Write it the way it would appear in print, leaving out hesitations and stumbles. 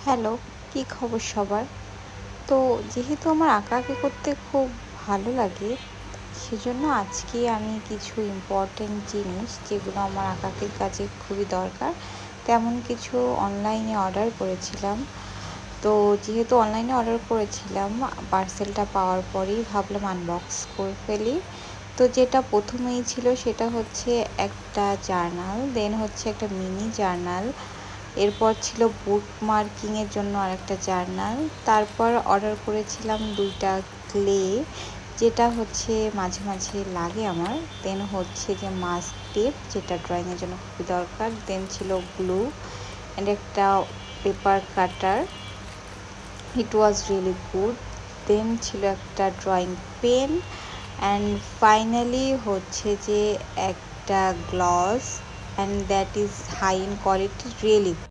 Hello, কি খবর সবার? তো যেহেতু আমার আঁকাআঁকি করতে খুব ভালো লাগে, সেজন্য আজকে আমি কিছু ইম্পর্টেন্ট জিনিস যেগুলো আমার আঁকাআঁকির কাজে খুবই দরকার, তেমন কিছু অনলাইনে অর্ডার করেছিলাম। তো যেহেতু অনলাইনে অর্ডার করেছিলাম, পার্সেলটা পাওয়ার পরেই ভাবলাম আনবক্স করে ফেলি। তো যেটা প্রথমেই ছিল সেটা হচ্ছে একটা জার্নাল, দেন হচ্ছে একটা মিনি জার্নাল, এরপর ছিল বুকমার্কিংয়ের জন্য আরেকটা জার্নাল। তারপর অর্ডার করেছিলাম 2টা ক্লে, যেটা হচ্ছে মাঝে মাঝে লাগে আমার। দেন হচ্ছে যে মাস্ক টেপ, যেটা ড্রয়িংয়ের জন্য খুবই দরকার। দেন ছিল গ্লু অ্যান্ড একটা paper cutter, it was really good. Then ছিল একটা ড্রয়িং পেন অ্যান্ড ফাইনালি হচ্ছে যে একটা gloss, and that is high in quality, really.